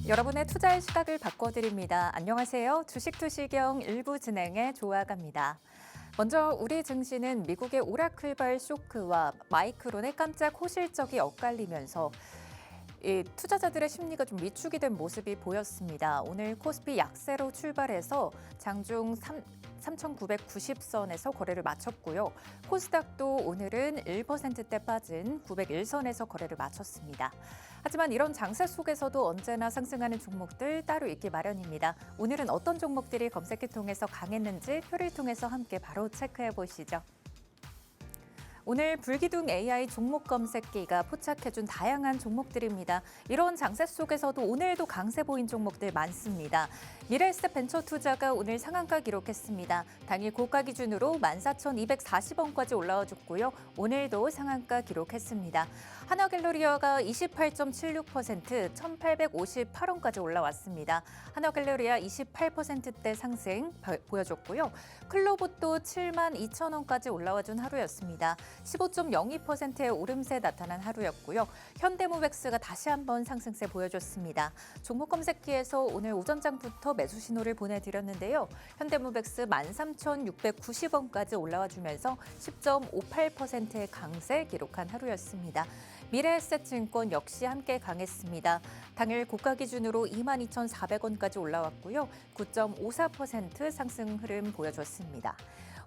여러분의 투자의 시각을 바꿔드립니다. 안녕하세요. 주식투시경 일부 진행의 조아가입니다. 먼저 우리 증시는 미국의 오라클발 쇼크와 마이크론의 깜짝 호실적이 엇갈리면서 투자자들의 심리가 좀 위축이 된 모습이 보였습니다. 오늘 코스피 약세로 출발해서 장중 3,990선에서 거래를 마쳤고요. 코스닥도 오늘은 1%대 빠진 901선에서 거래를 마쳤습니다. 하지만 이런 장세 속에서도 언제나 상승하는 종목들 따로 있기 마련입니다. 오늘은 어떤 종목들이 검색기 통해서 강했는지 표를 통해서 함께 바로 체크해 보시죠. 오늘 불기둥 AI 종목 검색기가 포착해준 다양한 종목들입니다. 이런 장세 속에서도 오늘도 강세 보인 종목들 많습니다. 미래에셋 벤처투자가 오늘 상한가 기록했습니다. 당일 고가 기준으로 14,240원까지 올라와줬고요. 오늘도 상한가 기록했습니다. 하나갤러리아가 28.76%, 1,858원까지 올라왔습니다. 하나갤러리아 28%대 상승 보여줬고요. 클로봇도 72,000원까지 올라와준 하루였습니다. 15.02%의 오름세 나타난 하루였고요. 현대모백스가 다시 한번 상승세 보여줬습니다. 종목 검색기에서 오늘 오전장부터 매수 신호를 보내드렸는데요. 현대모백스 13,690원까지 올라와주면서 10.58%의 강세 기록한 하루였습니다. 미래에셋증권 역시 함께 강했습니다. 당일 고가 기준으로 22,400원까지 올라왔고요. 9.54% 상승 흐름 보여줬습니다.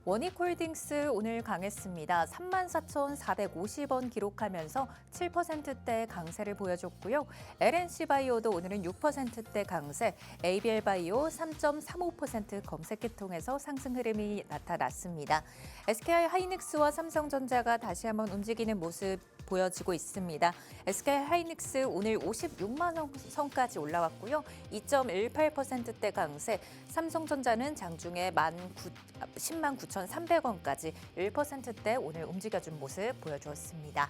원익홀딩스 오늘 강했습니다. 34,450원 기록하면서 7%대 강세를 보여줬고요. LNC바이오도 오늘은 6%대 강세, ABL바이오 3.35% 검색기 통해서 상승 흐름이 나타났습니다. SK하이닉스와 삼성전자가 다시 한번 움직이는 모습 보여지고 있습니다. SK하이닉스 오늘 56만 원 선까지 올라왔고요. 2.18%대 강세, 삼성전자는 장중에 10만 9,300원까지 1%대 오늘 움직여준 모습 보여주었습니다.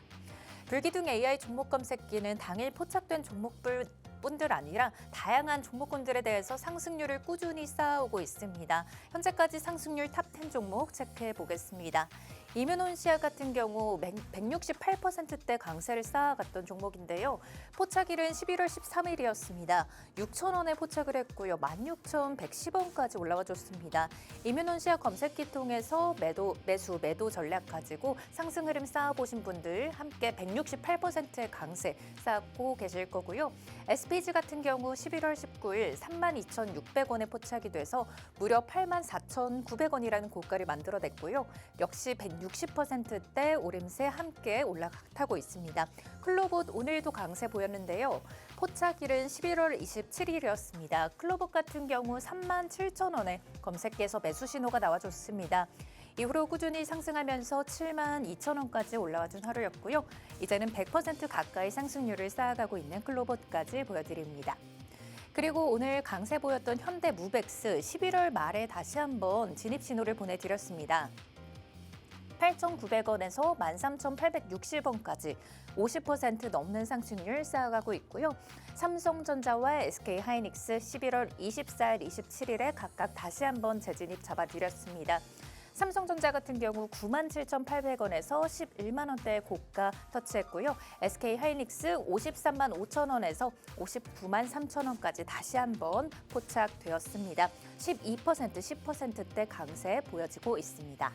불기둥 AI 종목 검색기는 당일 포착된 종목뿐들 아니라 다양한 종목군들에 대해서 상승률을 꾸준히 쌓아오고 있습니다. 현재까지 상승률 탑10 종목 체크해 보겠습니다. 이뮤논시아 같은 경우 168%대 강세를 쌓아갔던 종목인데요. 포착일은 11월 13일이었습니다. 6,000원에 포착을 했고요. 16,110원까지 올라와 줬습니다. 이뮤논시아 검색기 통해서 매도 전략 가지고 상승 흐름 쌓아보신 분들 함께 168%의 강세 쌓고 계실 거고요. SPG 같은 경우 11월 19일 32,600원에 포착이 돼서 무려 84,900원이라는 고가를 만들어냈고요. 역시 160%대 오름세 함께 올라타고 있습니다. 클로봇 오늘도 강세 보였는데요. 포착일은 11월 27일이었습니다. 클로봇 같은 경우 37,000원에 검색기에서 매수 신호가 나와줬습니다. 이후로 꾸준히 상승하면서 72,000원까지 올라와준 하루였고요. 이제는 100% 가까이 상승률을 쌓아가고 있는 클로봇까지 보여드립니다. 그리고 오늘 강세 보였던 현대무백스 11월 말에 다시 한번 진입 신호를 보내드렸습니다. 8,900원에서 13,860원까지 50% 넘는 상승률 쌓아가고 있고요. 삼성전자와 SK하이닉스 11월 24일, 27일에 각각 다시 한번 재진입 잡아드렸습니다. 삼성전자 같은 경우 97,800원에서 11만 원대의 고가 터치했고요. SK하이닉스 53만 5천 원에서 59만 3천 원까지 다시 한번 포착되었습니다. 12%, 10%대 강세 보여지고 있습니다.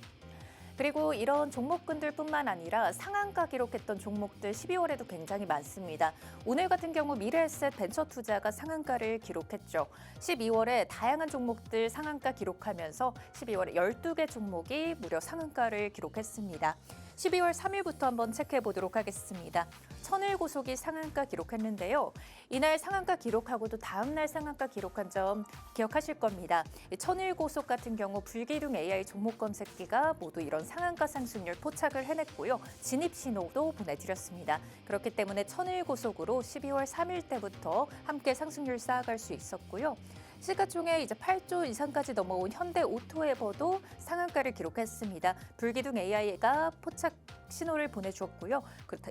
그리고 이런 종목군들뿐만 아니라 상한가 기록했던 종목들 12월에도 굉장히 많습니다. 오늘 같은 경우 미래에셋 벤처투자가 상한가를 기록했죠. 12월에 다양한 종목들 상한가 기록하면서 12월에 12개 종목이 무려 상한가를 기록했습니다. 12월 3일부터 한번 체크해 보도록 하겠습니다. 천일고속이 상한가 기록했는데요. 이날 상한가 기록하고도 다음날 상한가 기록한 점 기억하실 겁니다. 천일고속 같은 경우 불기둥 AI 종목 검색기가 모두 이런 상한가 상승률 포착을 해냈고요. 진입 신호도 보내드렸습니다. 그렇기 때문에 천일고속으로 12월 3일 때부터 함께 상승률 쌓아갈 수 있었고요. 시가총액 이제 8조 이상까지 넘어온 현대오토에버도 상한가를 기록했습니다. 불기둥 AI가 포착 신호를 보내주었고요.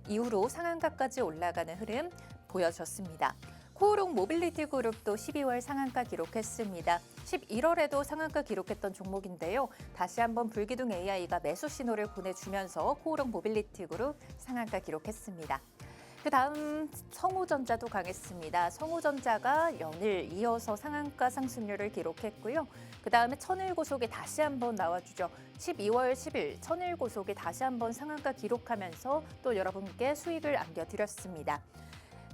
이후로 상한가까지 올라가는 흐름 보여줬습니다. 코오롱 모빌리티 그룹도 12월 상한가 기록했습니다. 11월에도 상한가 기록했던 종목인데요. 다시 한번 불기둥 AI가 매수 신호를 보내주면서 코오롱 모빌리티 그룹 상한가 기록했습니다. 그다음 성우전자도 강했습니다. 성우전자가 연일 이어서 상한가 상승률을 기록했고요. 그다음에 천일고속이 다시 한번 나와주죠. 12월 10일 천일고속이 다시 한번 상한가 기록하면서 또 여러분께 수익을 안겨드렸습니다.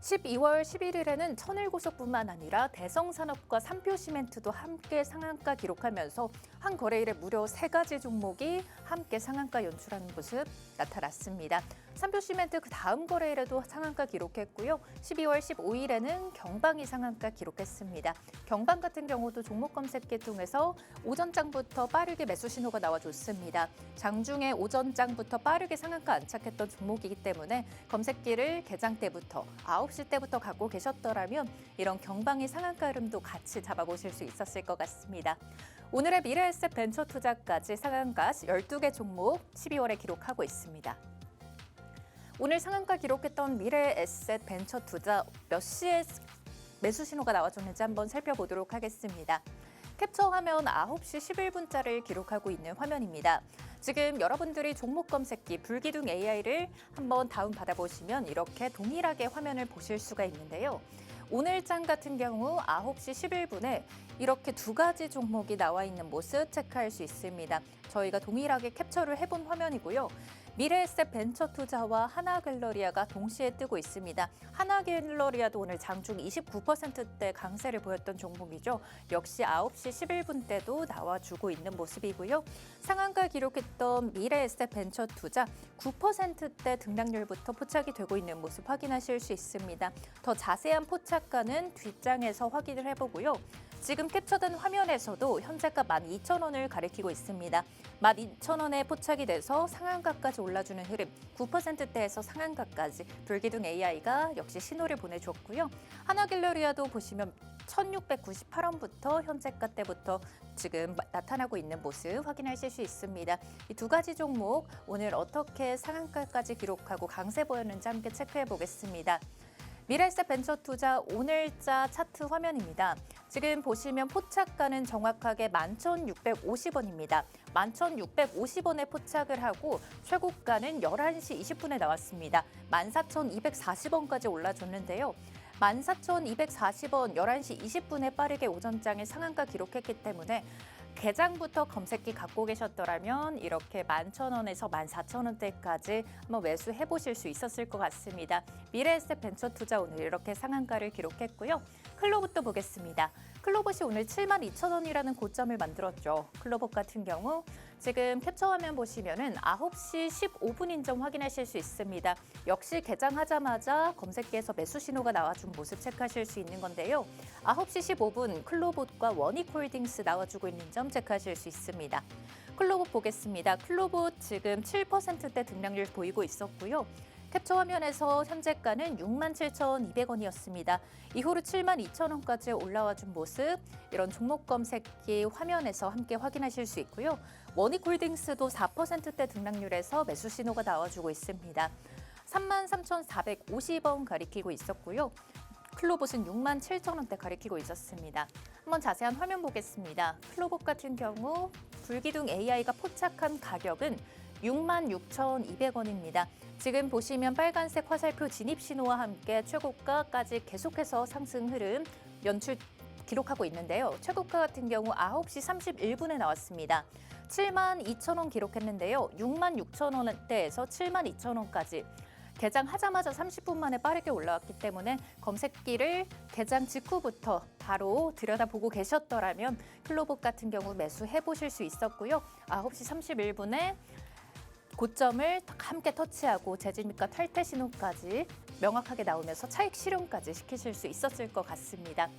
12월 11일에는 천일고속뿐만 아니라 대성산업과 삼표시멘트도 함께 상한가 기록하면서 한 거래일에 무려 3가지 종목이 함께 상한가 연출하는 모습 나타났습니다. 삼표시멘트 그 다음 거래일에도 상한가 기록했고요. 12월 15일에는 경방이 상한가 기록했습니다. 경방 같은 경우도 종목 검색기 통해서 오전장부터 빠르게 매수 신호가 나와줬습니다. 장중에 오전장부터 빠르게 상한가 안착했던 종목이기 때문에 검색기를 개장 때부터 9시 때부터 갖고 계셨더라면 이런 경방의 상한가 흐름도 같이 잡아보실 수 있었을 것 같습니다. 오늘의 미래에셋 벤처투자까지 상한가 12개 종목 12월에 기록하고 있습니다. 오늘 상한가 기록했던 미래에셋 벤처투자 몇 시에 매수 신호가 나와줬는지 한번 살펴보도록 하겠습니다. 캡처 화면 9시 11분자를 기록하고 있는 화면입니다. 지금 여러분들이 종목 검색기 불기둥 AI를 한번 다운받아 보시면 이렇게 동일하게 화면을 보실 수가 있는데요. 오늘장 같은 경우 9시 11분에 이렇게 2가지 종목이 나와 있는 모습 체크할 수 있습니다. 저희가 동일하게 캡처를 해본 화면이고요. 미래에셋 벤처투자와 하나갤러리아가 동시에 뜨고 있습니다. 하나갤러리아도 오늘 장중 29%대 강세를 보였던 종목이죠. 역시 9시 11분 때도 나와주고 있는 모습이고요. 상한가 기록했던 미래에셋 벤처투자 9%대 등락률부터 포착이 되고 있는 모습 확인하실 수 있습니다. 더 자세한 포착가는 뒷장에서 확인을 해보고요. 지금 캡처된 화면에서도 현재가 12,000원을 가리키고 있습니다. 12,000원에 포착이 돼서 상한가까지 올라주는 흐름, 9%대에서 상한가까지 불기둥 AI가 역시 신호를 보내줬고요. 하나갤러리아도 보시면 1,698원부터 현재가 때부터 지금 나타나고 있는 모습 확인하실 수 있습니다. 이 2가지 종목 오늘 어떻게 상한가까지 기록하고 강세 보였는지 함께 체크해 보겠습니다. 미래에셋 벤처투자 오늘자 차트 화면입니다. 지금 보시면 포착가는 정확하게 11,650원입니다. 11,650원에 포착을 하고 최고가는 11시 20분에 나왔습니다. 14,240원까지 올라줬는데요. 14,240원 11시 20분에 빠르게 오전장에 상한가 기록했기 때문에 개장부터 검색기 갖고 계셨더라면 이렇게 11,000원에서 14,000원대까지 한번 매수해 보실 수 있었을 것 같습니다. 미래에셋 벤처투자 오늘 이렇게 상한가를 기록했고요. 클로봇도 보겠습니다. 클로봇이 오늘 72,000원이라는 고점을 만들었죠. 클로봇 같은 경우 지금 캡처 화면 보시면은 9시 15분인 점 확인하실 수 있습니다. 역시 개장하자마자 검색기에서 매수 신호가 나와준 모습 체크하실 수 있는 건데요. 9시 15분 클로봇과 원익홀딩스 나와주고 있는 점 체크하실 수 있습니다. 클로봇 보겠습니다. 클로봇 지금 7%대 등락률 보이고 있었고요. 캡처 화면에서 현재가는 67,200원이었습니다. 이후로 72,000원까지 올라와 준 모습, 이런 종목 검색기 화면에서 함께 확인하실 수 있고요. 원익홀딩스도 4%대 등락률에서 매수 신호가 나와주고 있습니다. 33,450원 가리키고 있었고요. 클로봇은 67,000원대 가리키고 있었습니다. 한번 자세한 화면 보겠습니다. 클로봇 같은 경우 불기둥 AI가 포착한 가격은 66,200원입니다. 지금 보시면 빨간색 화살표 진입 신호와 함께 최고가까지 계속해서 상승 흐름 연출 기록하고 있는데요. 최고가 같은 경우 9시 31분에 나왔습니다. 72,000원 기록했는데요. 66,000원대에서 72,000원까지 개장하자마자 30분 만에 빠르게 올라왔기 때문에 검색기를 개장 직후부터 바로 들여다보고 계셨더라면 클로봇 같은 경우 매수해 보실 수 있었고요. 9시 31분에 고점을 함께 터치하고 재진입과 탈퇴 신호까지 명확하게 나오면서 차익 실현까지 시키실 수 있었을 것 같습니다.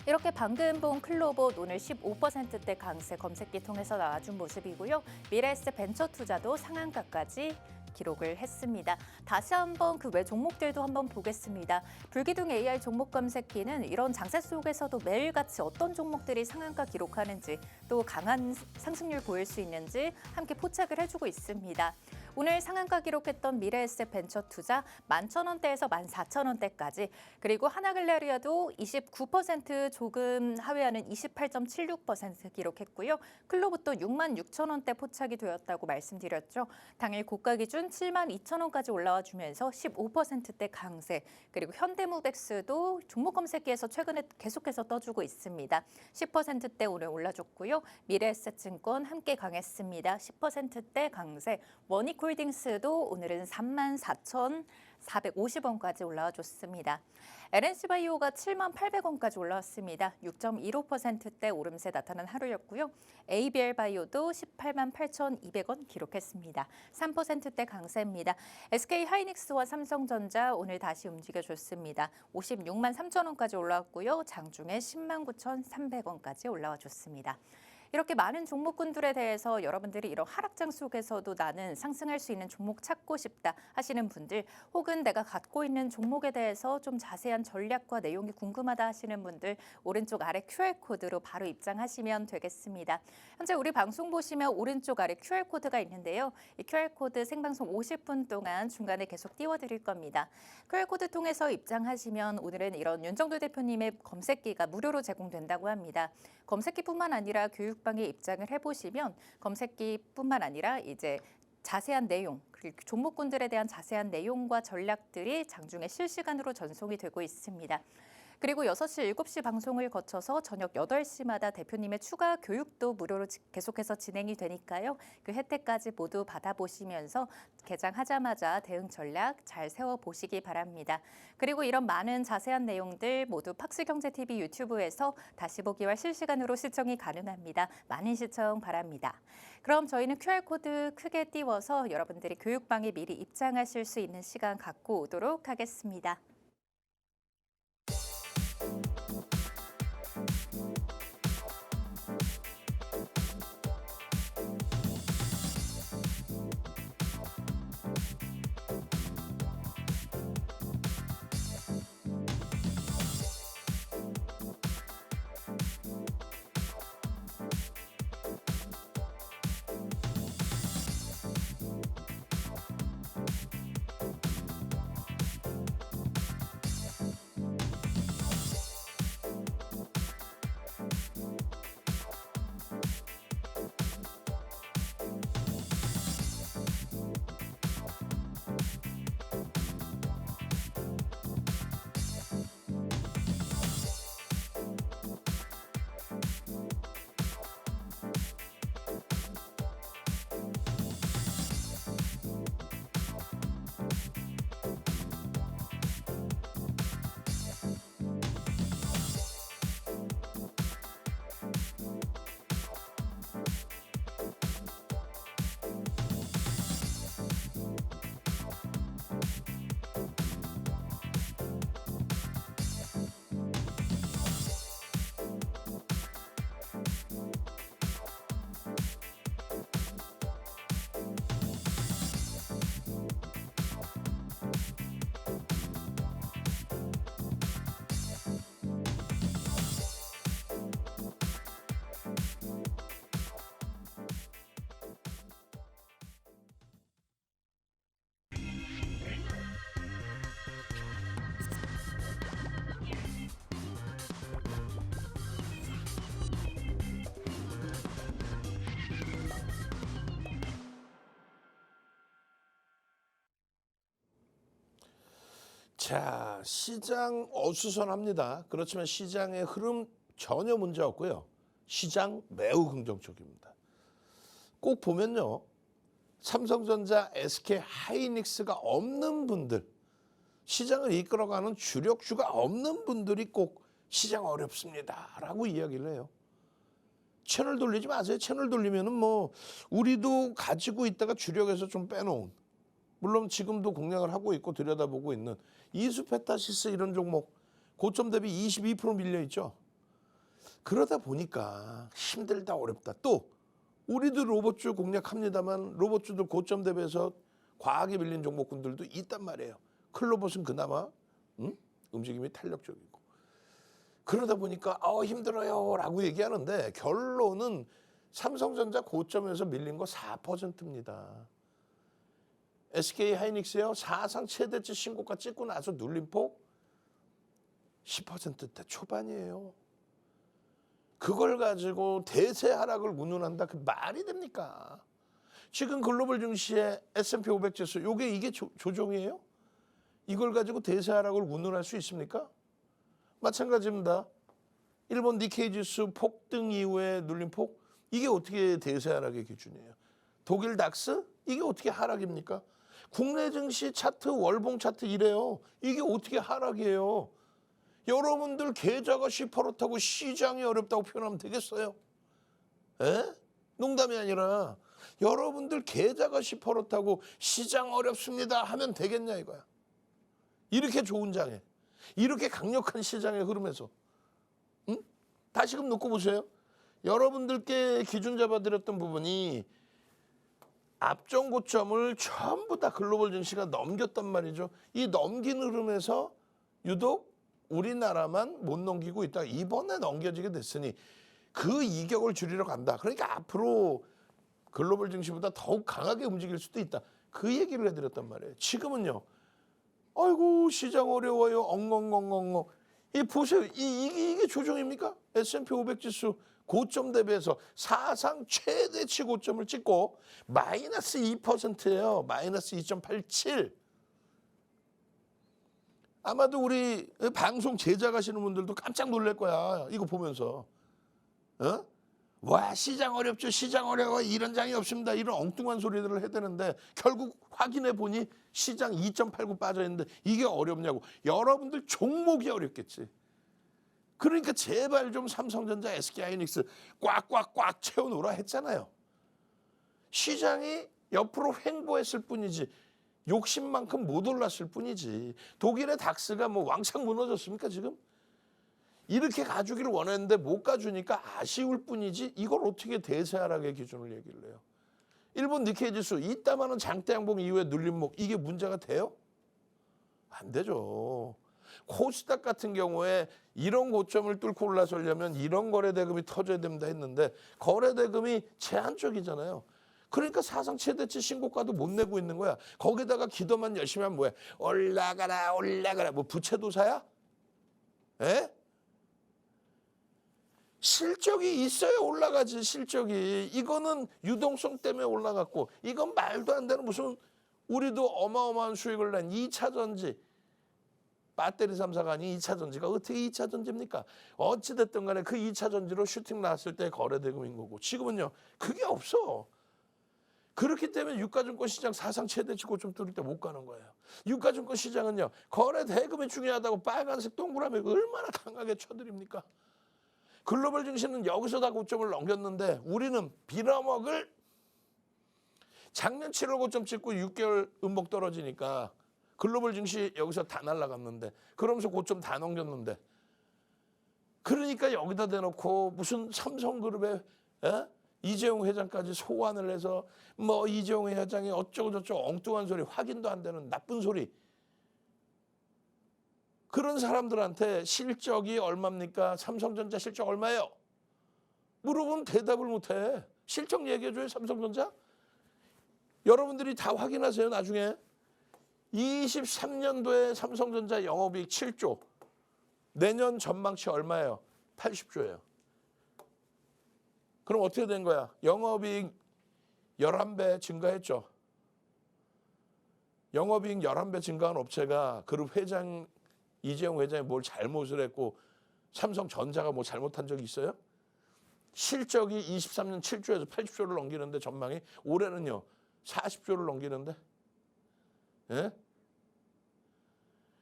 이렇게 방금 본 클로봇 오늘 15%대 강세 검색기 통해서 나와준 모습이고요. 미래에셋 벤처투자도 상한가까지 기록을 했습니다. 다시 한번 그 외 종목들도 한번 보겠습니다. 불기둥 AI 종목 검색기는 이런 장세 속에서도 매일같이 어떤 종목들이 상한가 기록하는지 또 강한 상승률 보일 수 있는지 함께 포착을 해주고 있습니다. 오늘 상한가 기록했던 미래에셋 벤처투자 11,000원대에서 14,000원대까지, 그리고 하나글래리아도 29% 조금 하회하는 28.76% 기록했고요. 클로브도 66,000원대 포착이 되었다고 말씀드렸죠. 당일 고가 기준 72,000원까지 올라와 주면서 15%대 강세, 그리고 현대무백스도 종목 검색기에서 최근에 계속해서 떠주고 있습니다. 10%대 오늘 올라줬고요. 미래에셋증권 함께 강했습니다. 10%대 강세. 원익홀딩스도 오늘은 34,450원까지 올라와 줬습니다. LNC바이오가 78,000원까지 올라왔습니다. 6.15%대 오름세 나타난 하루였고요. ABL바이오도 188,200원 기록했습니다. 3%대 강세입니다. SK하이닉스와 삼성전자 오늘 다시 움직여줬습니다. 563,000원까지 올라왔고요. 장중에 109,300원까지 올라와 줬습니다. 이렇게 많은 종목군들에 대해서 여러분들이 이런 하락장 속에서도 나는 상승할 수 있는 종목 찾고 싶다 하시는 분들, 혹은 내가 갖고 있는 종목에 대해서 좀 자세한 전략과 내용이 궁금하다 하시는 분들, 오른쪽 아래 QR코드로 바로 입장하시면 되겠습니다. 현재 우리 방송 보시면 오른쪽 아래 QR코드가 있는데요. 이 QR코드 생방송 50분 동안 중간에 계속 띄워드릴 겁니다. QR코드 통해서 입장하시면 오늘은 이런 윤정도 대표님의 검색기가 무료로 제공된다고 합니다. 검색기뿐만 아니라 교육방에 입장을 해보시면 검색기뿐만 아니라 이제 자세한 내용, 그리고 종목군들에 대한 자세한 내용과 전략들이 장중에 실시간으로 전송이 되고 있습니다. 그리고 6시, 7시 방송을 거쳐서 저녁 8시마다 대표님의 추가 교육도 무료로 계속해서 진행이 되니까요. 그 혜택까지 모두 받아보시면서 개장하자마자 대응 전략 잘 세워보시기 바랍니다. 그리고 이런 많은 자세한 내용들 모두 팍스경제TV 유튜브에서 다시 보기와 실시간으로 시청이 가능합니다. 많은 시청 바랍니다. 그럼 저희는 QR코드 크게 띄워서 여러분들이 교육방에 미리 입장하실 수 있는 시간 갖고 오도록 하겠습니다. 자, 시장 어수선합니다. 그렇지만 시장의 흐름 전혀 문제 없고요. 시장 매우 긍정적입니다. 꼭 보면요. 삼성전자, SK하이닉스가 없는 분들, 시장을 이끌어가는 주력주가 없는 분들이 꼭 시장 어렵습니다 라고 이야기를 해요. 채널 돌리지 마세요. 채널 돌리면은 뭐 우리도 가지고 있다가 주력에서 좀 빼놓은, 물론 지금도 공략을 하고 있고 들여다보고 있는 이수페타시스 이런 종목 고점 대비 22% 밀려 있죠. 그러다 보니까 힘들다 어렵다. 또 우리도 로봇주 공략합니다만 로봇주들 고점 대비해서 과하게 밀린 종목군들도 있단 말이에요. 클로봇은 그나마 움직임이 탄력적이고. 그러다 보니까 힘들어요 라고 얘기하는데 결론은 삼성전자 고점에서 밀린 거 4%입니다. SK 하이닉스요. 사상 최대치 신고가 찍고 나서 눌림폭 10%대 초반이에요. 그걸 가지고 대세 하락을 운운한다. 그 말이 됩니까? 지금 글로벌 증시의 S&P 500 지수 이게 조정이에요? 이걸 가지고 대세 하락을 운운할 수 있습니까? 마찬가지입니다. 일본 니케이 지수 폭등 이후에 눌림폭 이게 어떻게 대세 하락의 기준이에요? 독일 닥스 이게 어떻게 하락입니까? 국내 증시 차트 월봉 차트 이래요. 이게 어떻게 하락이에요? 여러분들 계좌가 시퍼렇다고 시장이 어렵다고 표현하면 되겠어요? 에? 농담이 아니라 여러분들 계좌가 시퍼렇다고 시장 어렵습니다 하면 되겠냐 이거야. 이렇게 좋은 장에 이렇게 강력한 시장의 흐름에서 응? 다시금 놓고 보세요. 여러분들께 기준 잡아드렸던 부분이 앞전 고점을 전부 다 글로벌 증시가 넘겼단 말이죠. 이 넘긴 흐름에서 유독 우리나라만 못 넘기고 있다. 이번에 넘겨지게 됐으니 그 이격을 줄이러 간다. 그러니까 앞으로 글로벌 증시보다 더욱 강하게 움직일 수도 있다. 그 얘기를 해드렸단 말이에요. 지금은요. 아이고 시장 어려워요. 엉엉엉엉엉. 이 보세요. 이게 조정입니까? S&P 500 지수 고점 대비해서 사상 최대치 고점을 찍고 마이너스 2%예요. 마이너스 2.87. 아마도 우리 방송 제작하시는 분들도 깜짝 놀랄 거야. 이거 보면서. 어? 와 시장 어렵죠. 시장 어려워. 이런 장이 없습니다. 이런 엉뚱한 소리들을 해야 되는데 결국 확인해 보니 시장 2.89 빠져 있는데 이게 어렵냐고. 여러분들 종목이 어렵겠지. 그러니까 제발 좀 삼성전자, SK하이닉스 꽉꽉꽉 채워놓으라 했잖아요. 시장이 옆으로 횡보했을 뿐이지 욕심만큼 못 올랐을 뿐이지. 독일의 닥스가 뭐 왕창 무너졌습니까 지금? 이렇게 가주기를 원했는데 못 가주니까 아쉬울 뿐이지 이걸 어떻게 대세 하락의 기준을 얘기를 해요. 일본 니케이 지수 이따마는 장대 양봉 이후에 눌림목 이게 문제가 돼요? 안 되죠. 코스닥 같은 경우에 이런 고점을 뚫고 올라서려면 이런 거래대금이 터져야 된다 했는데 거래대금이 제한적이잖아요. 그러니까 사상 최대치 신고가도 못 내고 있는 거야. 거기다가 기도만 열심히 하면 뭐야? 올라가라 올라가라. 뭐 부채도사야? 에? 실적이 있어야 올라가지. 실적이. 이거는 유동성 때문에 올라갔고 이건 말도 안 되는 무슨 우리도 어마어마한 수익을 낸 2차 전지. 배터리 3사가 아닌 2차 전지가 어떻게 2차 전지입니까? 어찌됐든 간에 그 2차 전지로 슈팅 나왔을 때 거래대금인 거고 지금은요. 그게 없어. 그렇기 때문에 유가증권 시장 사상 최대치 고점 뚫을 때 못 가는 거예요. 유가증권 시장은요. 거래대금이 중요하다고 빨간색 동그라미 얼마나 강하게 쳐드립니까? 글로벌 증시는 여기서 다 고점을 넘겼는데 우리는 빌어먹을 작년 7월 고점 찍고 6개월 음봉 떨어지니까 글로벌 증시 여기서 다 날아갔는데 그러면서 고점 다 넘겼는데 그러니까 여기다 대놓고 무슨 삼성그룹의 이재용 회장까지 소환을 해서 뭐 이재용 회장이 어쩌고 저쩌고 엉뚱한 소리 확인도 안 되는 나쁜 소리 그런 사람들한테 실적이 얼마입니까? 삼성전자 실적 얼마예요? 물어보면 대답을 못해. 실적 얘기해줘요 삼성전자? 여러분들이 다 확인하세요 나중에. 23년도에 삼성전자 영업이익 7조. 내년 전망치 얼마예요? 80조예요. 그럼 어떻게 된 거야? 영업이익 11배 증가했죠. 영업이익 11배 증가한 업체가 그룹 회장 이재용 회장이 뭘 잘못을 했고 삼성전자가 뭐 잘못한 적이 있어요? 실적이 23년 7조에서 80조를 넘기는데 전망이 올해는요 40조를 넘기는데 예?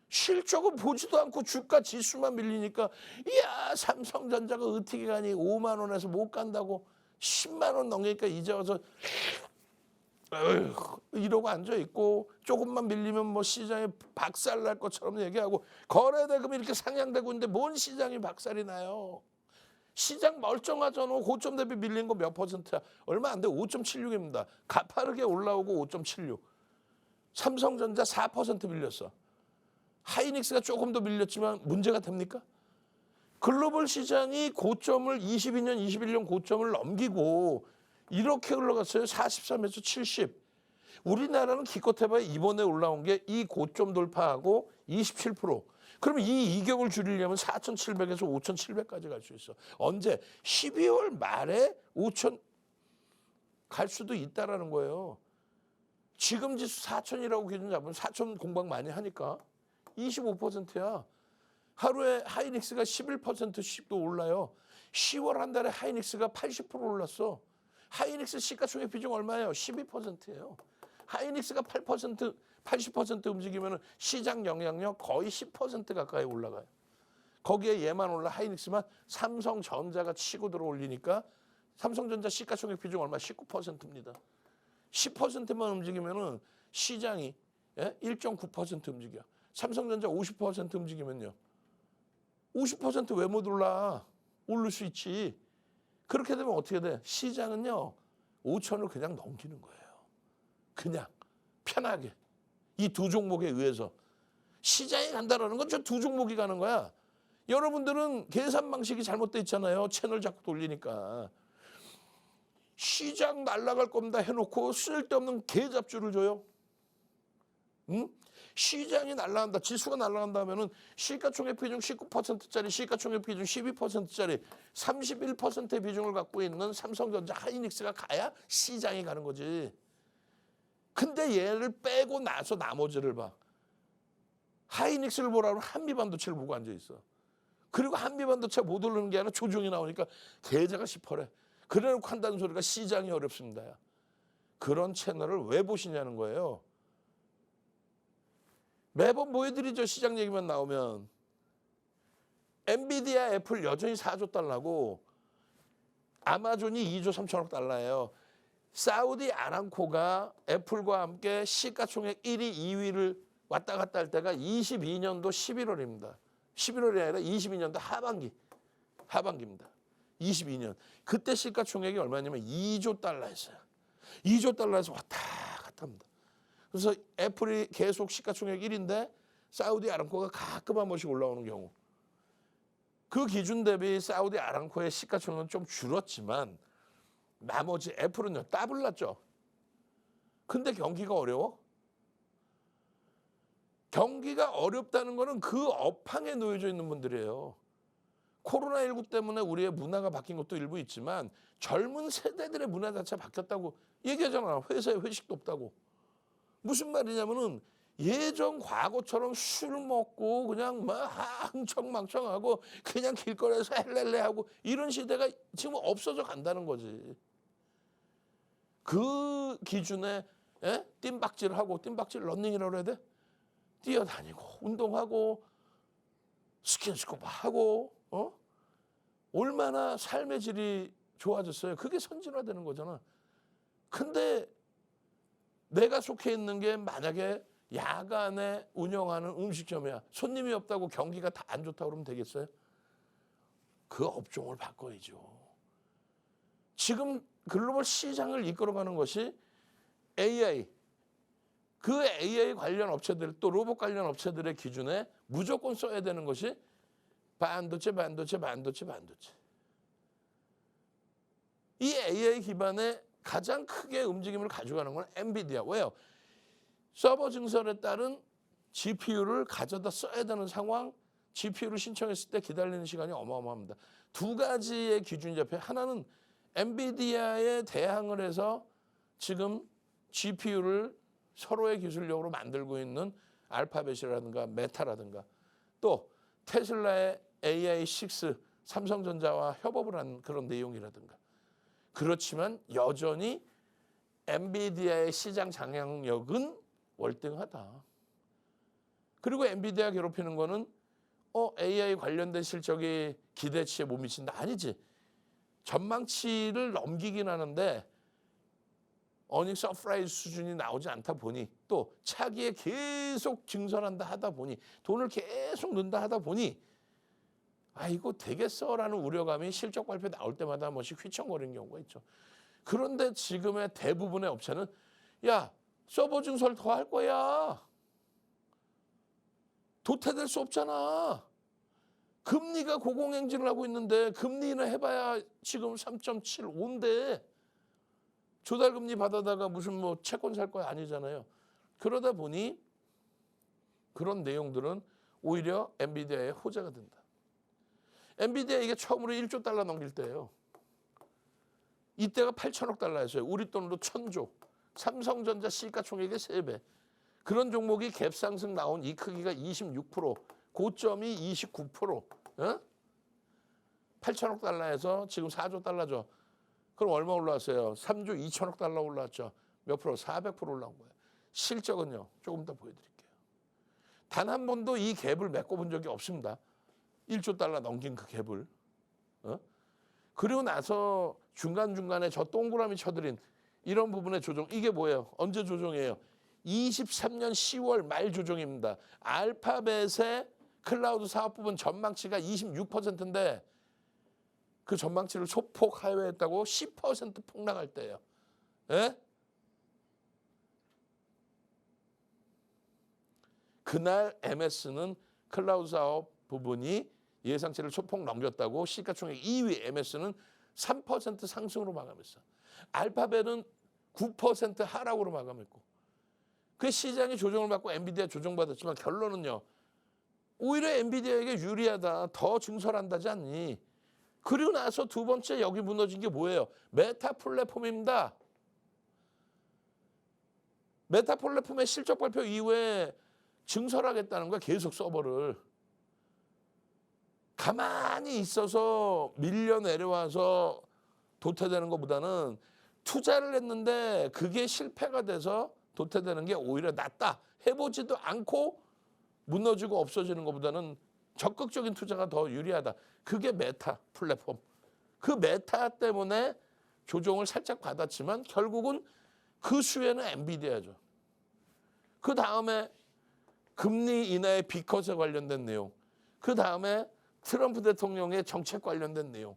실적은 보지도 않고 주가 지수만 밀리니까 이야 삼성전자가 어떻게 가니 5만 원에서 못 간다고 10만 원 넘기니까 이제 와서 이러고 앉아있고 조금만 밀리면 뭐 시장에 박살 날 것처럼 얘기하고 거래대금이 이렇게 상향되고 있는데 뭔 시장이 박살이 나요. 시장 멀쩡하잖아. 고점 대비 밀린 거 몇 퍼센트야. 얼마 안 돼. 5.76입니다. 가파르게 올라오고 5.76. 삼성전자 4% 밀렸어. 하이닉스가 조금 더 밀렸지만 문제가 됩니까? 글로벌 시장이 고점을 22년, 21년 고점을 넘기고 이렇게 흘러갔어요. 43에서 70. 우리나라는 기껏해봐야 이번에 올라온 게 이 고점 돌파하고 27%. 그러면 이 이격을 줄이려면 4,700에서 5,700까지 갈 수 있어. 언제? 12월 말에 5,000 갈 수도 있다라는 거예요. 지금 지수 4,000이라고 기준 잡으면 4,000 공방 많이 하니까 25%야. 하루에 하이닉스가 11%씩 또 올라요. 10월 한 달에 하이닉스가 80% 올랐어. 하이닉스 시가총액 비중 얼마예요? 12%예요. 하이닉스가 8%, 80% 움직이면 시장 영향력 거의 10% 가까이 올라가요. 거기에 얘만 올라 하이닉스만 삼성전자가 치고 들어 올리니까 삼성전자 시가총액 비중 얼마? 19%입니다. 10%만 움직이면은 시장이 1.9% 움직여. 삼성전자 50% 움직이면요. 50% 왜 못 올라? 오를 수 있지. 그렇게 되면 어떻게 돼? 시장은요. 5천을 그냥 넘기는 거예요. 그냥 편하게. 이 두 종목에 의해서. 시장이 간다라는 건 저 두 종목이 가는 거야. 여러분들은 계산 방식이 잘못돼 있잖아요. 채널 자꾸 돌리니까. 시장 날아갈 겁니다 해놓고 쓸데없는 개잡주를 줘요. 응? 시장이 날아간다, 지수가 날아간다 하면은 시가총액 비중 19%짜리, 시가총액 비중 12%짜리 31%의 비중을 갖고 있는 삼성전자, 하이닉스가 가야 시장이 가는 거지. 근데 얘를 빼고 나서 나머지를 봐. 하이닉스를 보라면 한미반도체를 보고 앉아 있어. 그리고 한미반도체 못 오르는 게 아니라 조정이 나오니까 계좌가 시퍼래. 그래놓고 한다는 소리가 시장이 어렵습니다. 그런 채널을 왜 보시냐는 거예요. 매번 보여드리죠. 시장 얘기만 나오면. 엔비디아, 애플 여전히 4조 달러고 아마존이 2조 3천억 달러예요. 사우디 아람코가 애플과 함께 시가총액 1위, 2위를 왔다 갔다 할 때가 22년도 11월입니다. 11월이 아니라 22년도 하반기입니다. 22년. 그때 시가총액이 얼마냐면 2조 달러였어요. 2조 달러에서 왔다 갔다 합니다. 그래서 애플이 계속 시가총액 1인데 사우디 아람코가 가끔 한 번씩 올라오는 경우. 그 기준 대비 사우디 아람코의 시가총액은 좀 줄었지만 나머지 애플은요 더블 났죠. 근데 경기가 어려워? 경기가 어렵다는 거는 그 업황에 놓여져 있는 분들이에요. 코로나19 때문에 우리의 문화가 바뀐 것도 일부 있지만 젊은 세대들의 문화 자체가 바뀌었다고 얘기하잖아. 회사에 회식도 없다고. 무슨 말이냐면은 예전 과거처럼 술 먹고 그냥 막 흥청망청하고 그냥 길거리에서 헬렐레 하고 이런 시대가 지금 없어져 간다는 거지. 그 기준에 뜀박질을 하고, 뜀박질 러닝이라고 해야 돼? 뛰어다니고 운동하고 스킨스쿠버하고 얼마나 삶의 질이 좋아졌어요. 그게 선진화되는 거잖아. 근데 내가 속해 있는 게 만약에 야간에 운영하는 음식점이야. 손님이 없다고 경기가 다 안 좋다고 그러면 되겠어요? 그 업종을 바꿔야죠. 지금 글로벌 시장을 이끌어가는 것이 AI. 그 AI 관련 업체들 또 로봇 관련 업체들의 기준에 무조건 써야 되는 것이 반도체. 이 AI 기반의 가장 크게 움직임을 가져가는 건 엔비디아. 왜요? 서버 증설에 따른 GPU를 가져다 써야 되는 상황, GPU를 신청했을 때 기다리는 시간이 어마어마합니다. 두 가지의 기준이 잡혀요. 하나는 엔비디아에 대항을 해서 지금 GPU를 서로의 기술력으로 만들고 있는 알파벳이라든가 메타라든가 또 테슬라의 AI6 삼성전자와 협업을 한 그런 내용이라든가. 그렇지만 여전히 엔비디아의 시장 장악력은 월등하다. 그리고 엔비디아 괴롭히는 거는 AI 관련된 실적이 기대치에 못 미친다. 아니지. 전망치를 넘기긴 하는데 어닝 서프라이즈 수준이 나오지 않다 보니 또 차기에 계속 증설한다 하다 보니 돈을 계속 넣는다 하다 보니 이거 되겠어라는 우려감이 실적 발표 나올 때마다 한 번씩 휘청거리는 경우가 있죠. 그런데 지금의 대부분의 업체는 야 서버 증설 더 할 거야. 도태될 수 없잖아. 금리가 고공행진을 하고 있는데 금리는 해봐야 지금 3.75인데 조달금리 받아다가 무슨 뭐 채권 살 거 아니잖아요. 그러다 보니 그런 내용들은 오히려 엔비디아의 호재가 된다. 엔비디아 이게 처음으로 1조 달러 넘길 때예요. 이때가 8천억 달러였어요. 우리 돈으로 1,000조. 삼성전자 시가총액의 3배. 그런 종목이 갭상승 나온 이 크기가 26%, 고점이 29%. 어? 8천억 달러에서 지금 4조 달러죠. 그럼 얼마 올라왔어요? 3조 2천억 달러 올라왔죠. 몇 프로? 400% 올라온 거예요. 실적은요. 조금 더 보여드릴게요. 단 한 번도 이 갭을 메꿔본 적이 없습니다. 1조 달러 넘긴 그 갭을. 어? 그리고 나서 중간중간에 저 동그라미 쳐드린 이런 부분의 조정. 이게 뭐예요? 언제 조정이에요? 23년 10월 말 조정입니다. 알파벳의 클라우드 사업 부분 전망치가 26%인데 그 전망치를 소폭 하회했다고 10% 폭락할 때예요. 예? 그날 MS는 클라우드 사업 부분이 예상치를 소폭 넘겼다고 시가총액 2위 MS는 3% 상승으로 마감했어. 알파벳은 9% 하락으로 마감했고 그 시장이 조정을 받고 엔비디아 조정받았지만 결론은요. 오히려 엔비디아에게 유리하다. 더 증설한다지 않니? 그리고 나서 두 번째 여기 무너진 게 뭐예요? 메타 플랫폼입니다. 메타 플랫폼의 실적 발표 이후에 증설하겠다는 거야. 계속 서버를. 가만히 있어서 밀려 내려와서 도태되는 것보다는 투자를 했는데 그게 실패가 돼서 도태되는 게 오히려 낫다. 해보지도 않고 무너지고 없어지는 것보다는 적극적인 투자가 더 유리하다. 그게 메타 플랫폼. 그 메타 때문에 조정을 살짝 받았지만 결국은 그 수혜는 엔비디아죠. 그 다음에 금리 인하의 비컷에 관련된 내용. 그 다음에 트럼프 대통령의 정책 관련된 내용.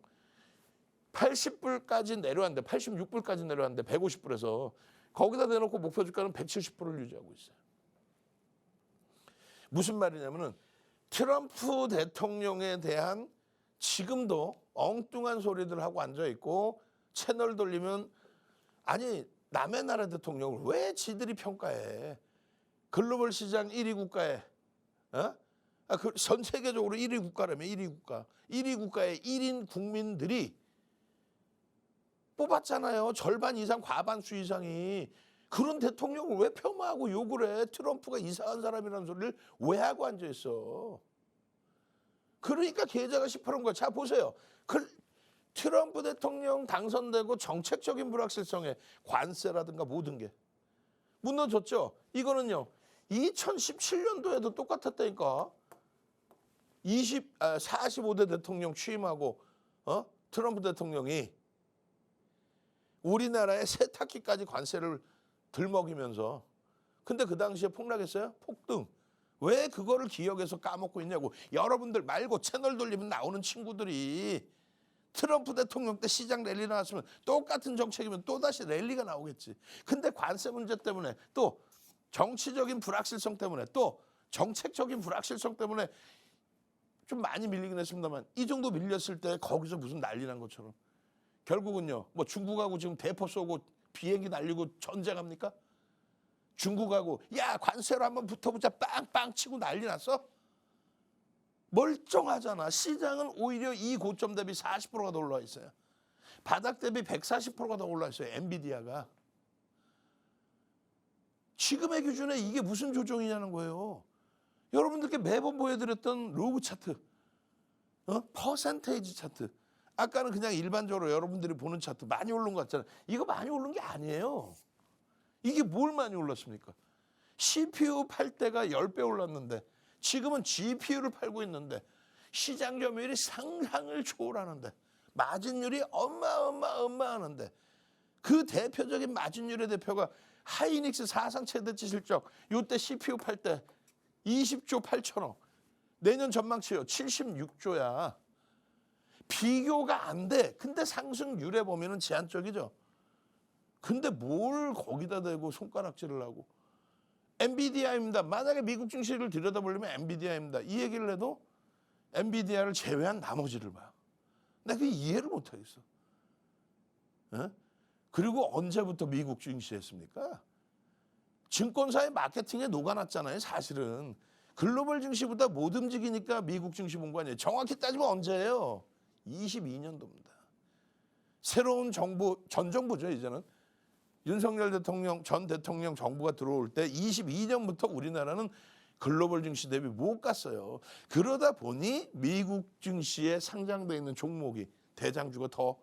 80불까지 내려왔는데 86불까지 내려왔는데 150불에서 거기다 대놓고 목표 주가는 170불을 유지하고 있어요. 무슨 말이냐면은 트럼프 대통령에 대한 지금도 엉뚱한 소리들 하고 앉아있고 채널 돌리면 아니 남의 나라 대통령을 왜 지들이 평가해. 글로벌 시장 1위 국가에 어? 전 세계적으로 1위 국가라며 1위 국가. 1위 국가의 1인 국민들이 뽑았잖아요. 절반 이상 과반수 이상이. 그런 대통령을 왜 폄하하고 욕을 해. 트럼프가 이상한 사람이라는 소리를 왜 하고 앉아있어. 그러니까 계좌가 시퍼런 거야. 자 보세요. 트럼프 대통령 당선되고 정책적인 불확실성에 관세라든가 모든 게 무너졌죠. 이거는요. 2017년도에도 똑같았다니까. 45대 대통령 취임하고 트럼프 대통령이 우리나라에 세탁기까지 관세를 들먹이면서 근데 그 당시에 폭락했어요? 폭등. 왜 그거를 기억해서 까먹고 있냐고. 여러분들 말고 채널 돌리면 나오는 친구들이 트럼프 대통령 때 시장 랠리 나왔으면 똑같은 정책이면 또다시 랠리가 나오겠지. 근데 관세 문제 때문에 또 정치적인 불확실성 때문에 또 정책적인 불확실성 때문에 좀 많이 밀리긴 했습니다만 이 정도 밀렸을 때 거기서 무슨 난리 난 것처럼 결국은요. 뭐 중국하고 지금 대포 쏘고 비행기 날리고 전쟁합니까? 중국하고 야 관세로 한번 붙어보자 빵빵 치고 난리 났어? 멀쩡하잖아. 시장은 오히려 이 고점 대비 40%가 더 올라와 있어요. 바닥 대비 140%가 더 올라와 있어요. 엔비디아가. 지금의 기준에 이게 무슨 조정이냐는 거예요. 여러분들께 매번 보여드렸던 로그 차트, 퍼센테이지 차트. 아까는 그냥 일반적으로 여러분들이 보는 차트 많이 오른 것 같잖아요. 이거 많이 오른 게 아니에요. 이게 뭘 많이 올랐습니까? CPU 팔 때가 10배 올랐는데 지금은 GPU를 팔고 있는데 시장 점유율이 상상을 초월하는데 마진율이 어마어마하는데 그 대표적인 마진율의 대표가 하이닉스 사상 최대치 실적 이때 CPU 팔 때 20조 8천억 내년 전망치요 76조야. 비교가 안 돼. 근데 상승률에 보면은 제한적이죠. 근데 뭘 거기다 대고 손가락질을 하고. 엔비디아입니다. 만약에 미국 증시를 들여다보려면 엔비디아입니다. 이 얘기를 해도 엔비디아를 제외한 나머지를 봐. 내가 그 이해를 못하겠어. 어? 그리고 언제부터 미국 증시했습니까? 증권사의 마케팅에 녹아났잖아요. 사실은 글로벌 증시보다 못 움직이니까 미국 증시 본 거 아니에요. 정확히 따지면 언제예요? 22년도입니다. 새로운 정부, 전 정부죠. 이제는 윤석열 대통령, 전 대통령 정부가 들어올 때 22년부터 우리나라는 글로벌 증시 대비 못 갔어요. 그러다 보니 미국 증시에 상장돼 있는 종목이 대장주가 더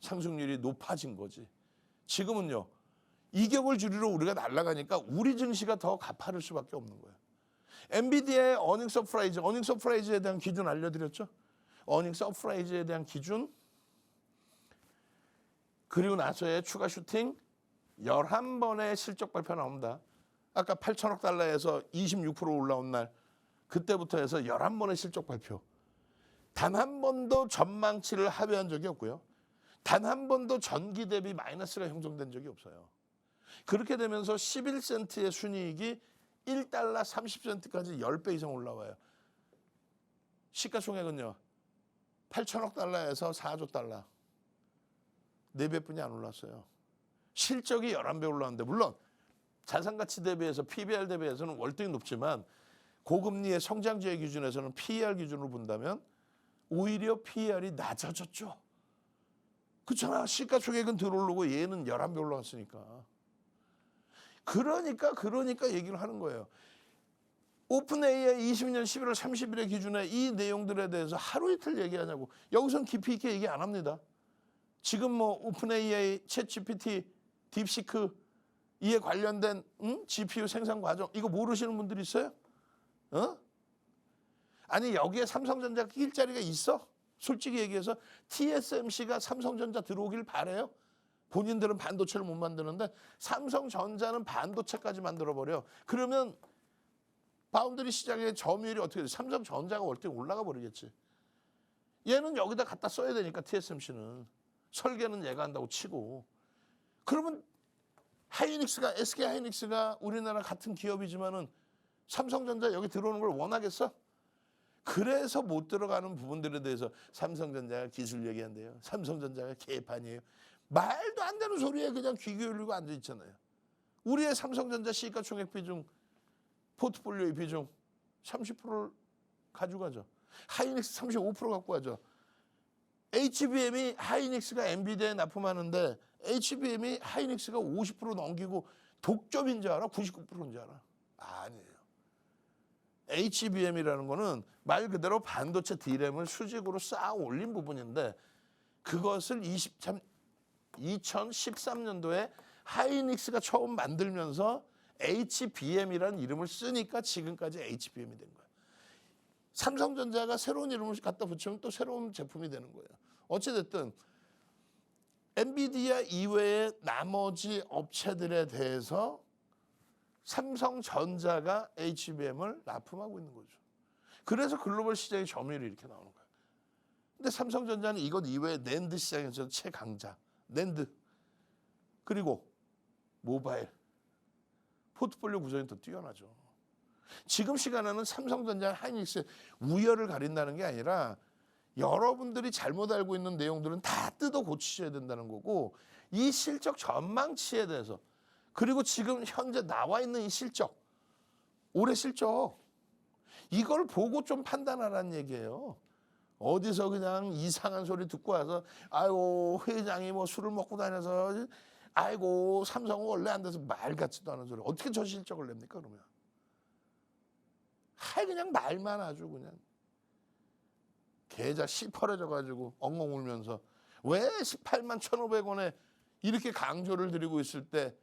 상승률이 높아진 거지. 지금은요. 이격을 줄이러 우리가 날아가니까 우리 증시가 더 가파를 수밖에 없는 거예요. 엔비디아의 어닝 서프라이즈에 대한 기준 알려드렸죠? 어닝 서프라이즈에 대한 기준, 그리고 나서의 추가 슈팅, 11번의 실적 발표 나옵니다. 아까 8천억 달러에서 26% 올라온 날, 그때부터 해서 11번의 실적 발표. 단 한 번도 전망치를 하회한 적이 없고요. 단 한 번도 전기 대비 마이너스가 형성된 적이 없어요. 그렇게 되면서 11센트의 순이익이 1달러 30센트까지 10배 이상 올라와요. 시가총액은요. 8천억 달러에서 4조 달러. 4배뿐이 안 올랐어요. 실적이 11배 올랐는데 물론 자산가치 대비해서 PBR 대비해서는 월등히 높지만 고금리의 성장주의 기준에서는 PER 기준으로 본다면 오히려 PER이 낮아졌죠. 그렇잖아. 시가총액은 덜 오르고 얘는 11배 올라왔으니까. 그러니까 얘기를 하는 거예요. 오픈 AI 20년 11월 30일의 기준에 이 내용들에 대해서 하루 이틀 얘기하냐고. 여기선 깊이 있게 얘기 안 합니다. 지금 뭐 오픈 AI, 챗 GPT, 딥시크 이에 관련된 GPU 생산 과정 이거 모르시는 분들 있어요? 아니 여기에 삼성전자가 낄 자리가 있어? 솔직히 얘기해서 TSMC가 삼성전자 들어오길 바래요. 본인들은 반도체를 못 만드는데 삼성전자는 반도체까지 만들어버려. 그러면 바운드리 시장의 점유율이 어떻게 돼? 삼성전자가 월등히 올라가 버리겠지. 얘는 여기다 갖다 써야 되니까 TSMC는. 설계는 얘가 한다고 치고. 그러면 하이닉스가, SK 하이닉스가 우리나라 같은 기업이지만은 삼성전자 여기 들어오는 걸 원하겠어? 그래서 못 들어가는 부분들에 대해서 삼성전자가 기술 얘기한대요. 삼성전자가 개판이에요. 말도 안 되는 소리에 그냥 귀 기울이고 앉아 있잖아요. 우리의 삼성전자 시가총액 비중, 포트폴리오의 비중 30%를 가져가죠. 하이닉스 35% 갖고 가죠. HBM이 하이닉스가 엔비디아에 납품하는데 HBM이 하이닉스가 50% 넘기고 독점인 줄 알아? 99%인 줄 알아? 아니에요. HBM이라는 거는 말 그대로 반도체 D램을 수직으로 쌓아 올린 부분인데 그것을 2013년도에 하이닉스가 처음 만들면서 HBM이라는 이름을 쓰니까 지금까지 HBM이 된 거예요. 삼성전자가 새로운 이름을 갖다 붙이면 또 새로운 제품이 되는 거예요. 어찌됐든 엔비디아 이외의 나머지 업체들에 대해서 삼성전자가 HBM을 납품하고 있는 거죠. 그래서 글로벌 시장의 점유율이 이렇게 나오는 거예요. 근데 삼성전자는 이것 이외에 낸드 시장에서 최강자, 낸드 그리고 모바일 포트폴리오 구성이 더 뛰어나죠. 지금 시간에는 삼성전자, 하이닉스 우열을 가린다는 게 아니라 여러분들이 잘못 알고 있는 내용들은 다 뜯어 고치셔야 된다는 거고 이 실적 전망치에 대해서 그리고 지금 현재 나와 있는 이 실적, 올해 실적 이걸 보고 좀 판단하라는 얘기예요. 어디서 그냥 이상한 소리 듣고 와서 아이고 회장이 뭐 술을 먹고 다녀서 아이고 삼성은 원래 안 돼서 말 같지도 않은 소리. 어떻게 저 실적을 냅니까 그러면? 그냥 말만 아주 그냥 계좌 시퍼래져가지고 엉엉 울면서 왜 18만 1,500원에 이렇게 강조를 드리고 있을 때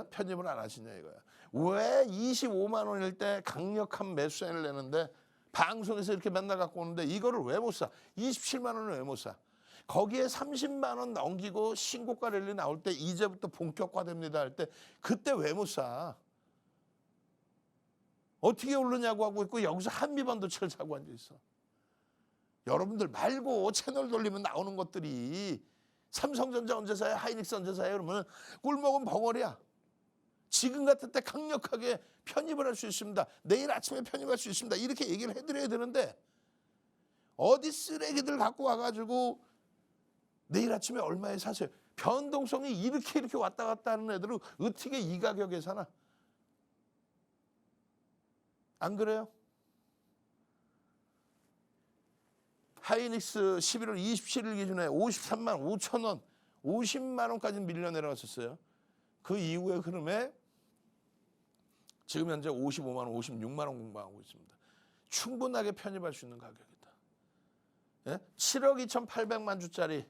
편입을 안 하시냐 이거야. 왜 25만 원일 때 강력한 매수세를 내는데 방송에서 이렇게 맨날 갖고 오는데 이거를 왜 못 사? 27만 원을 왜 못 사? 거기에 30만 원 넘기고 신고가 랠리 나올 때 이제부터 본격화됩니다 할 때 그때 왜 못 사? 어떻게 오르냐고 하고 있고 여기서 한미반도체를 사고 앉아 있어. 여러분들 말고 채널 돌리면 나오는 것들이 삼성전자 언제 사요? 하이닉스 언제 사요? 그러면 꿀먹은 벙어리야. 지금 같은 때 강력하게 편입을 할 수 있습니다. 내일 아침에 편입할 수 있습니다. 이렇게 얘기를 해드려야 되는데 어디 쓰레기들 갖고 와가지고 내일 아침에 얼마에 사세요? 변동성이 이렇게 왔다 갔다 하는 애들은 어떻게 이 가격에 사나? 안 그래요? 하이닉스 11월 27일 기준에 53만 5천 원, 50만 원까지 밀려 내려갔었어요. 그 이후의 흐름에 지금 현재 55만 원, 56만 원 공방하고 있습니다. 충분하게 편입할 수 있는 가격이다. 예? 7억 2,800만 주짜리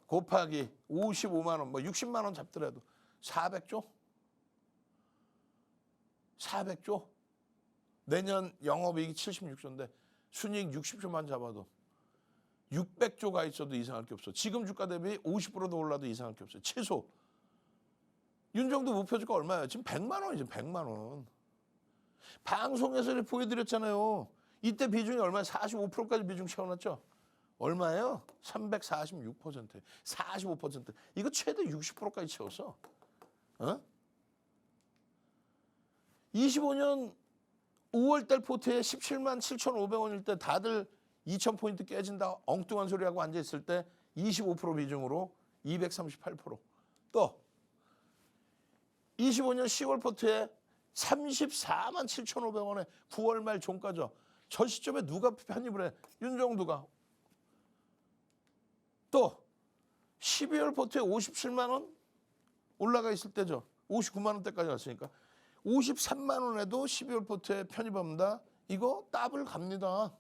곱하기 55만 원, 뭐 60만 원 잡더라도 400조? 400조? 내년 영업이익이 76조인데 순이익 60조만 잡아도 600조가 있어도 이상할 게 없어. 지금 주가 대비 50%도 올라도 이상할 게 없어요. 최소. 윤정도 목표주가 얼마예요? 지금 100만 원이죠. 100만 원. 방송에서 보여드렸잖아요. 이때 비중이 얼마예요? 45%까지 비중 채워놨죠. 얼마예요? 346%. 45%. 이거 최대 60%까지 채웠어. 어? 25년 5월달 포트에 17만 7,500원일 때 다들 2,000포인트 깨진다 엉뚱한 소리하고 앉아있을 때 25% 비중으로 238%. 또 25년 10월 포트에 34만 7,500원에 9월 말 종가죠. 저 시점에 누가 편입을 해? 윤정두가. 또 12월 포트에 57만 원 올라가 있을 때죠. 59만 원대까지 갔으니까 53만 원에도 12월 포트에 편입합니다. 이거 더블 갑니다.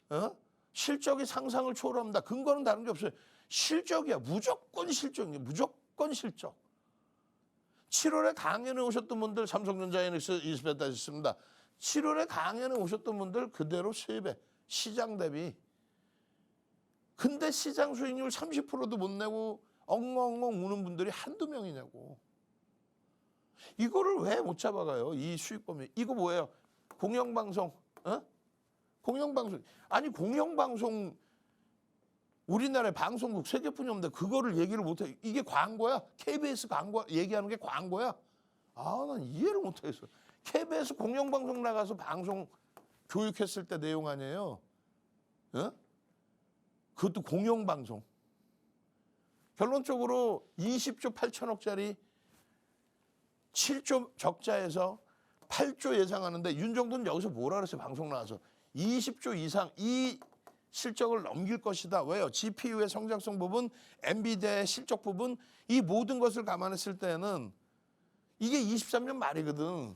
어? 실적이 상상을 초월합니다. 근거는 다른 게 없어요. 실적이야. 무조건 실적이에요. 무조건 실적. 7월에 강연에 오셨던 분들 삼성전자 하이닉스 20배 따졌습니다. 7월에 강연에 오셨던 분들 그대로 3배. 시장 대비. 근데 시장 수익률 30%도 못 내고 엉엉엉 우는 분들이 한두 명이냐고. 이거를 왜 못 잡아가요? 이 수익 범위. 이거 뭐예요? 공영방송. 어? 공영방송. 아니 공영방송 우리나라의 방송국 3개뿐이 없는데 그거를 얘기를 못해. 이게 광고야? KBS 광고 얘기하는 게 광고야? 아, 난 이해를 못하겠어. KBS 공영방송 나가서 방송 교육했을 때 내용 아니에요? 어? 그것도 공영방송. 결론적으로 20조 8천억짜리 7조 적자에서 8조 예상하는데 윤정도는 여기서 뭐라 그랬어요? 방송 나와서 20조 이상 이 실적을 넘길 것이다. 왜요? GPU의 성장성 부분, 엔비디아의 실적 부분 이 모든 것을 감안했을 때는 이게 23년 말이거든.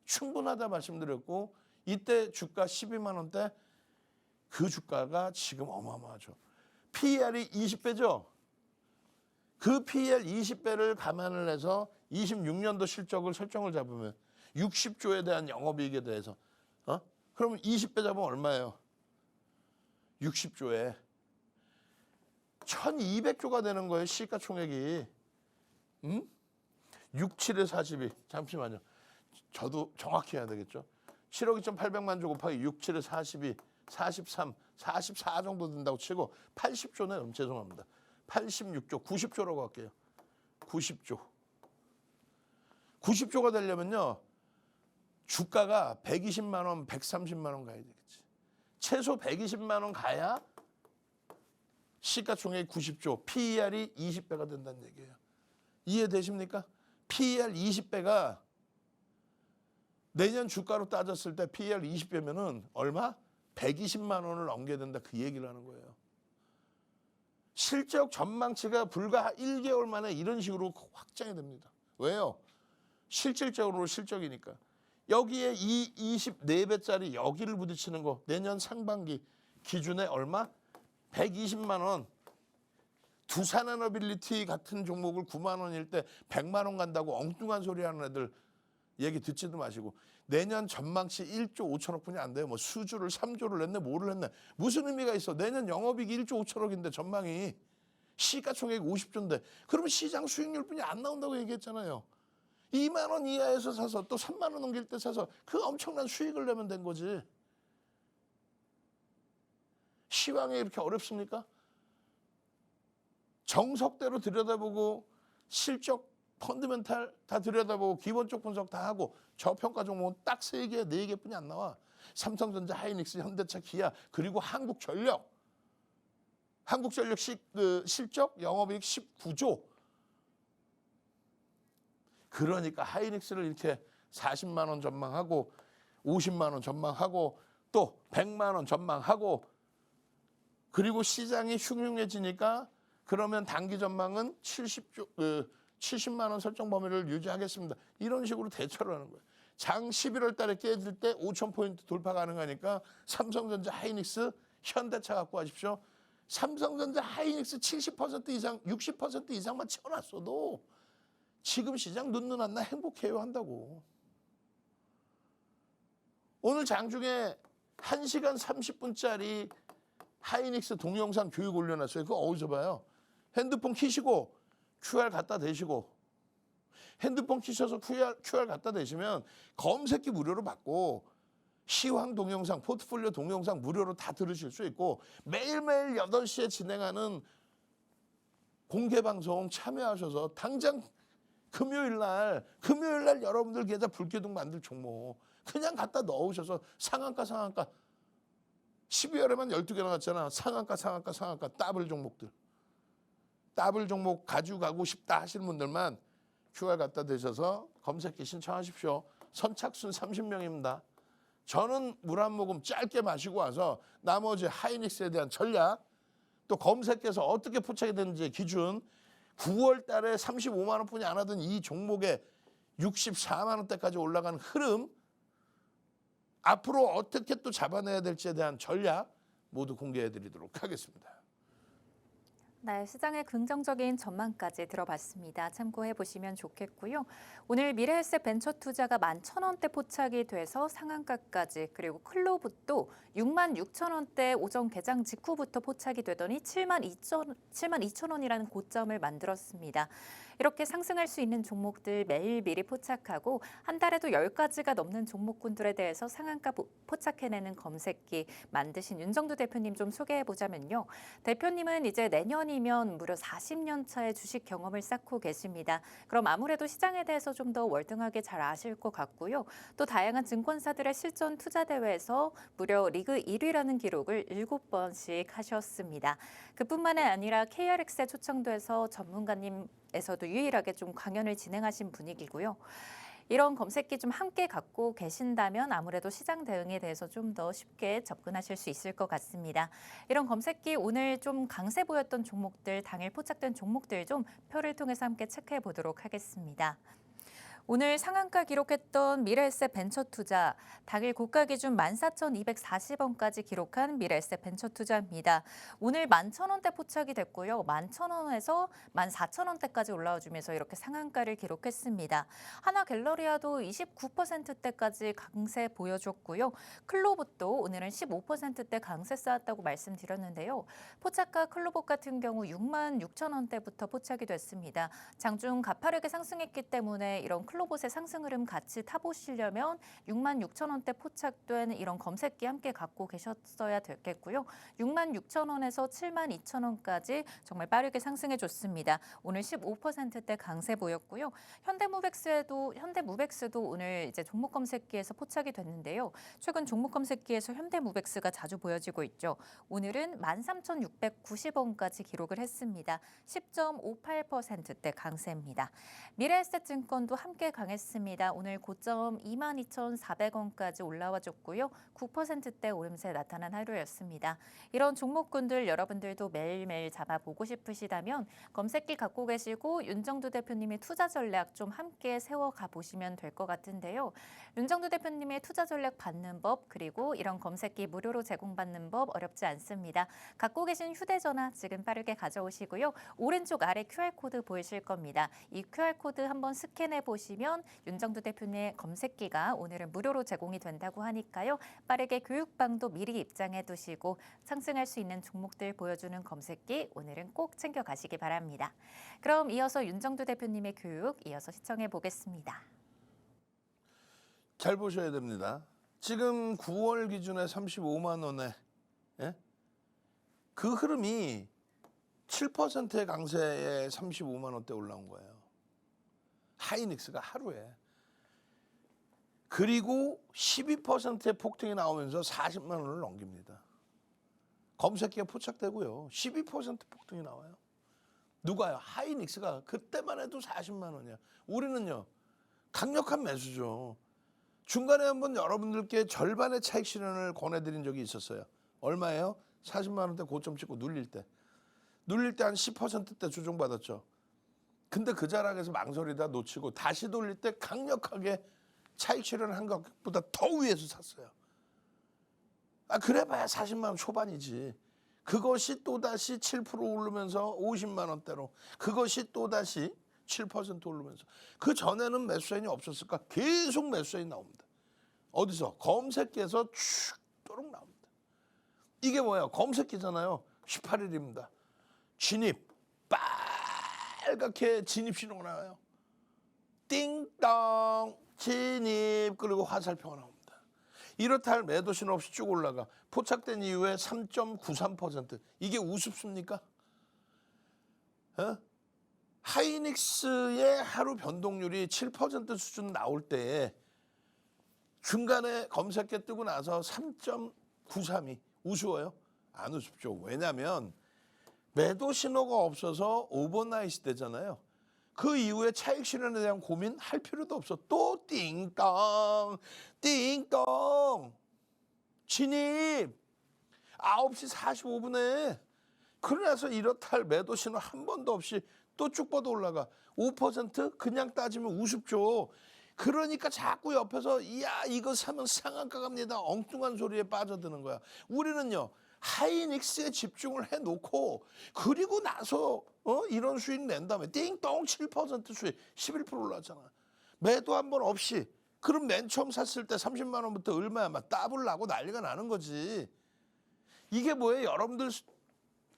충분하다 말씀드렸고 이때 주가 12만 원대 그 주가가 지금 어마어마하죠. PER이 20배죠. 그 PER 20배를 감안을 해서 26년도 실적을 설정을 잡으면 60조에 대한 영업이익에 대해서 그러면 20배 잡으면 얼마예요? 60조에 1200조가 되는 거예요. 시가총액이. 6, 7에 42. 잠시만요. 저도 정확히 해야 되겠죠. 7억 2,800만 조 곱하기 6, 7에 42, 43, 44 정도 된다고 치고 80조네. 죄송합니다. 86조, 90조라고 할게요. 90조. 90조가 되려면요. 주가가 120만 원, 130만 원 가야 되겠지. 최소 120만 원 가야 시가총액 90조, PER이 20배가 된다는 얘기예요. 이해되십니까? PER 20배가 내년 주가로 따졌을 때 PER 20배면은 얼마? 120만 원을 넘겨야 된다 그 얘기를 하는 거예요. 실적 전망치가 불과 1개월 만에 이런 식으로 확장이 됩니다. 왜요? 실질적으로 실적이니까. 여기에 이 24배짜리 여기를 부딪히는 거 내년 상반기 기준에 얼마? 120만 원. 두산에너빌리티 같은 종목을 9만 원일 때 100만 원 간다고 엉뚱한 소리 하는 애들 얘기 듣지도 마시고 내년 전망치 1조 5천억 분이 안 돼요. 뭐 수주를 3조를 냈네 뭐를 했네. 무슨 의미가 있어. 내년 영업이익이 1조 5천억인데 전망이 시가총액 50조인데 그러면 시장 수익률 뿐이 안 나온다고 얘기했잖아요. 2만 원 이하에서 사서 또 3만 원 넘길 때 사서 그 엄청난 수익을 내면 된 거지. 시황이 이렇게 어렵습니까? 정석대로 들여다보고 실적 펀드멘탈 다 들여다보고 기본적 분석 다 하고 저평가 종목은 딱 3개, 4개뿐이 안 나와. 삼성전자, 하이닉스, 현대차, 기아 그리고 한국전력. 한국전력 실적 영업이익 19조. 그러니까 하이닉스를 이렇게 40만 원 전망하고 50만 원 전망하고 또 100만 원 전망하고 그리고 시장이 흉흉해지니까 그러면 단기 전망은 70만 원 설정 범위를 유지하겠습니다. 이런 식으로 대처를 하는 거예요. 장 11월 달에 깨질 때 5,000포인트 돌파 가능하니까 삼성전자, 하이닉스, 현대차 갖고 가십시오. 삼성전자, 하이닉스 70% 이상, 60% 이상만 채워놨어도 지금 시장 눈 안 나 행복해요 한다고. 오늘 장중에 1시간 30분짜리 하이닉스 동영상 교육 올려놨어요. 그거 어디서 봐요? 핸드폰 키시고 QR 갖다 대시고 핸드폰 키셔서 QR 갖다 대시면 검색기 무료로 받고 시황 동영상, 포트폴리오 동영상 무료로 다 들으실 수 있고 매일매일 8시에 진행하는 공개방송 참여하셔서 당장 금요일 날 여러분들 계좌 불기둥 만들 종목 그냥 갖다 넣으셔서 상한가 12월에만 12개 나갔잖아. 상한가 더블 종목들. 더블 종목 가지고 가고 싶다 하시는 분들만 QR 갖다 대셔서 검색기 신청하십시오. 선착순 30명입니다. 저는 물 한 모금 짧게 마시고 와서 나머지 하이닉스에 대한 전략 또 검색해서 어떻게 포착이 되는지 기준 9월 달에 35만 원뿐이 안 하던 이 종목에 64만 원대까지 올라간 흐름 앞으로 어떻게 또 잡아내야 될지에 대한 전략 모두 공개해 드리도록 하겠습니다. 네, 시장의 긍정적인 전망까지 들어봤습니다. 참고해 보시면 좋겠고요. 오늘 미래에셋 벤처 투자가 11,000원대 포착이 돼서 상한가까지 그리고 클로브도 66,000원대 오전 개장 직후부터 포착이 되더니 72,000원이라는 고점을 만들었습니다. 이렇게 상승할 수 있는 종목들 매일 미리 포착하고 한 달에도 10가지가 넘는 종목군들에 대해서 상한가 포착해내는 검색기 만드신 윤정두 대표님 좀 소개해보자면요. 대표님은 이제 내년이면 무려 40년 차의 주식 경험을 쌓고 계십니다. 그럼 아무래도 시장에 대해서 좀 더 월등하게 잘 아실 것 같고요. 또 다양한 증권사들의 실전 투자 대회에서 무려 리그 1위라는 기록을 7번씩 하셨습니다. 그뿐만 아니라 KRX에 초청돼서 전문가님에서도 유일하게 좀 강연을 진행하신 분위기고요. 이런 검색기 좀 함께 갖고 계신다면 아무래도 시장 대응에 대해서 좀 더 쉽게 접근하실 수 있을 것 같습니다. 이런 검색기 오늘 좀 강세 보였던 종목들, 당일 포착된 종목들 좀 표를 통해서 함께 체크해 보도록 하겠습니다. 오늘 상한가 기록했던 미래에셋 벤처투자, 당일 고가 기준 14,240원까지 기록한 미래에셋 벤처투자입니다. 오늘 11,000원대 포착이 됐고요. 11,000원에서 14,000원대까지 올라와주면서 이렇게 상한가를 기록했습니다. 하나갤러리아도 29%대까지 강세 보여줬고요. 클로봇도 오늘은 15%대 강세 쌓았다고 말씀드렸는데요. 포착가 클로봇 같은 경우 66,000원대부터 포착이 됐습니다. 장중 가파르게 상승했기 때문에 이런 클로봇의 상승 흐름 같이 타보시려면 66,000원대 포착된 이런 검색기 함께 갖고 계셨어야 되겠고요. 66,000원에서 72,000원까지 정말 빠르게 상승해 줬습니다. 오늘 15%대 강세 보였고요. 현대무백스도 오늘 이제 종목 검색기에서 포착이 됐는데요. 최근 종목 검색기에서 현대무백스가 자주 보여지고 있죠. 오늘은 13,690원까지 기록을 했습니다. 10.58%대 강세입니다. 미래에셋증권도 함께 강했습니다. 오늘 고점 22,400원까지 올라와 줬고요. 9%대 오름세 나타난 하루였습니다. 이런 종목군들 여러분들도 매일매일 잡아보고 싶으시다면 검색기 갖고 계시고 윤정두 대표님의 투자 전략 좀 함께 세워가 보시면 될 것 같은데요. 윤정두 대표님의 투자 전략 받는 법 그리고 이런 검색기 무료로 제공받는 법 어렵지 않습니다. 갖고 계신 휴대전화 지금 빠르게 가져오시고요. 오른쪽 아래 QR코드 보이실 겁니다. 이 QR코드 한번 스캔해 보시면 윤정두 대표님의 검색기가 오늘은 무료로 제공이 된다고 하니까요. 빠르게 교육방도 미리 입장해 두시고 상승할 수 있는 종목들 보여주는 검색기 오늘은 꼭 챙겨가시기 바랍니다. 그럼 이어서 윤정두 대표님의 교육 이어서 시청해 보겠습니다. 잘 보셔야 됩니다. 지금 9월 기준에 35만 원에 그 흐름이 7%의 강세에 35만 원대 올라온 거예요. 하이닉스가 하루에. 그리고 12%의 폭등이 나오면서 40만 원을 넘깁니다. 검색기에 포착되고요. 12% 폭등이 나와요. 누가요? 하이닉스가. 그때만 해도 40만 원이야. 우리는요. 강력한 매수죠. 중간에 한번 여러분들께 절반의 차익 실현을 권해드린 적이 있었어요. 얼마예요? 40만 원대 고점 찍고 눌릴 때. 눌릴 때 한 10%대 조정받았죠. 근데 그 자락에서 망설이다 놓치고 다시 돌릴 때 강력하게 차익 실현한 것보다 더 위에서 샀어요. 그래봐야 40만 원 초반이지. 그것이 또다시 7% 오르면서 50만 원대로, 그것이 또다시 7% 오르면서, 그 전에는 매수사인이 없었을까? 계속 매수사인이 나옵니다. 어디서? 검색기에서 쭉도록 나옵니다. 이게 뭐예요? 검색기잖아요. 18일입니다. 진입, 빨갛게 진입 신호가 나와요. 띵동 진입, 그리고 화살표가 나옵니다. 이렇다 할 매도 신호 없이 쭉 올라가. 포착된 이후에 3.93%. 이게 우습습니까? 하이닉스의 하루 변동률이 7% 수준 나올 때 중간에 검색해 뜨고 나서 3.93이 우스워요? 안 우습죠. 왜냐하면 매도 신호가 없어서 오버나이트 되잖아요. 그 이후에 차익 실현에 대한 고민할 필요도 없어. 또 띵동 띵동 진입 9시 45분에. 그러나서 이렇다 할 매도 신호 한 번도 없이 또 쭉 뻗어 올라가. 5% 그냥 따지면 우습죠. 그러니까 자꾸 옆에서 이야 이거 사면 상한가 갑니다. 엉뚱한 소리에 빠져드는 거야. 우리는요. 하이닉스에 집중을 해놓고 그리고 나서 이런 수익 낸 다음에 띵동 7% 수익 11% 올랐잖아. 매도 한 번 없이. 그럼 맨 처음 샀을 때 30만 원부터 얼마야 막 더블 나고 난리가 나는 거지. 이게 뭐예요? 여러분들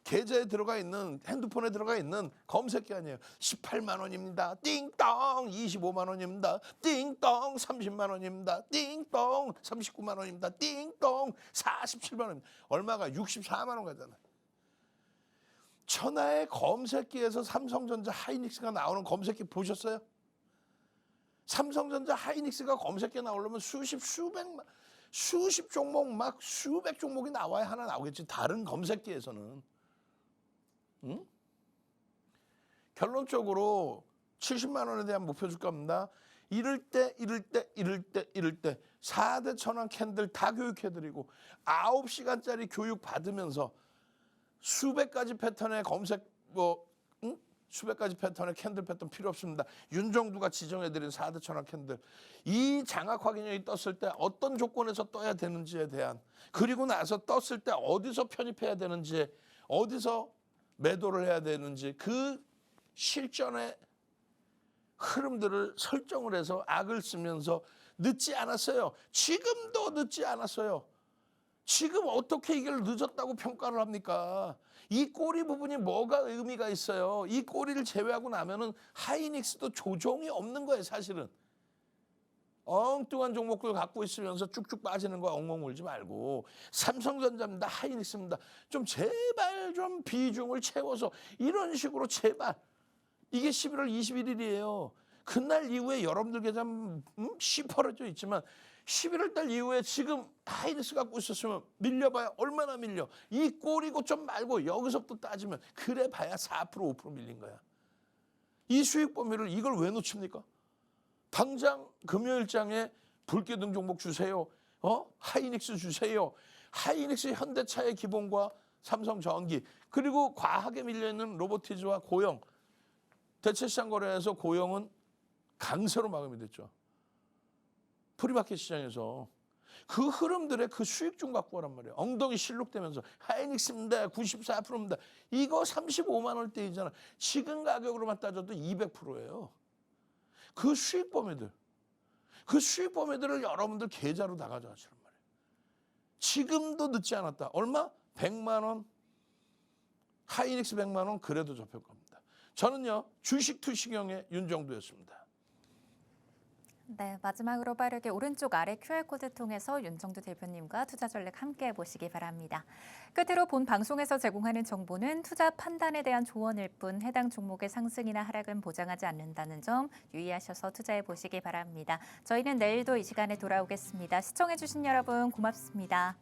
계좌에 들어가 있는, 핸드폰에 들어가 있는 검색기 아니에요. 18만 원입니다. 띵동 25만 원입니다. 띵동 30만 원입니다. 띵동 39만 원입니다. 띵동 47만 원입니다. 얼마가? 64만 원 가잖아요. 천하의 검색기에서 삼성전자 하이닉스가 나오는 검색기 보셨어요? 삼성전자 하이닉스가 검색기에 나오려면 수십 종목 막 수백 종목이 나와야 하나 나오겠지. 다른 검색기에서는. 응? 결론적으로 70만 원에 대한 목표 주가입니다. 이럴 때 4대 천왕 캔들 다 교육해드리고 9시간짜리 교육 받으면서 수백 가지 패턴의 검색 수백 가지 패턴의 캔들 패턴 필요 없습니다. 윤정두가 지정해드린 4대 천왕 캔들. 이 장악 확인력이 떴을 때 어떤 조건에서 떠야 되는지에 대한, 그리고 나서 떴을 때 어디서 편입해야 되는지, 어디서 매도를 해야 되는지, 그 실전의 흐름들을 설정을 해서 악을 쓰면서 늦지 않았어요. 지금도 늦지 않았어요. 지금 어떻게 이걸 늦었다고 평가를 합니까? 이 꼬리 부분이 뭐가 의미가 있어요? 이 꼬리를 제외하고 나면은 하이닉스도 조종이 없는 거예요, 사실은. 엉뚱한 종목들 갖고 있으면서 쭉쭉 빠지는 거 엉엉 울지 말고 삼성전자입니다, 하이닉스입니다. 좀 제발 좀 비중을 채워서 이런 식으로 제발. 이게 11월 21일이에요. 그날 이후에 여러분들 계좌 시퍼러져 있지만 11월 달 이후에 지금 하이닉스 갖고 있었으면 밀려봐야 얼마나 밀려. 이 꼬리고 좀 말고 여기서부터 따지면 그래 봐야 4% 5% 밀린 거야. 이 수익 범위를 이걸 왜 놓칩니까? 당장 금요일장에 불기둥 종목 주세요. 하이닉스 주세요. 하이닉스 현대차의 기본과 삼성전기, 그리고 과하게 밀려있는 로보티즈와 고영. 대체시장 거래에서 고영은 강세로 마감이 됐죠. 프리마켓 시장에서. 그 흐름들의 그 수익 좀 갖고 오란 말이에요. 엉덩이 실룩대면서 하이닉스입니다. 94%입니다. 이거 35만 원대이잖아. 지금 가격으로만 따져도 200%예요. 그 수익 범위들. 그 수익 범위들을 여러분들 계좌로 다 가져가시란 말이에요. 지금도 늦지 않았다. 얼마? 100만 원. 하이닉스 100만 원 그래도 접할 겁니다. 저는요. 주식 투시경의 윤정두였습니다. 네, 마지막으로 빠르게 오른쪽 아래 QR코드 통해서 윤정두 대표님과 투자 전략 함께 보시기 바랍니다. 끝으로 본 방송에서 제공하는 정보는 투자 판단에 대한 조언일 뿐 해당 종목의 상승이나 하락은 보장하지 않는다는 점 유의하셔서 투자해 보시기 바랍니다. 저희는 내일도 이 시간에 돌아오겠습니다. 시청해주신 여러분 고맙습니다.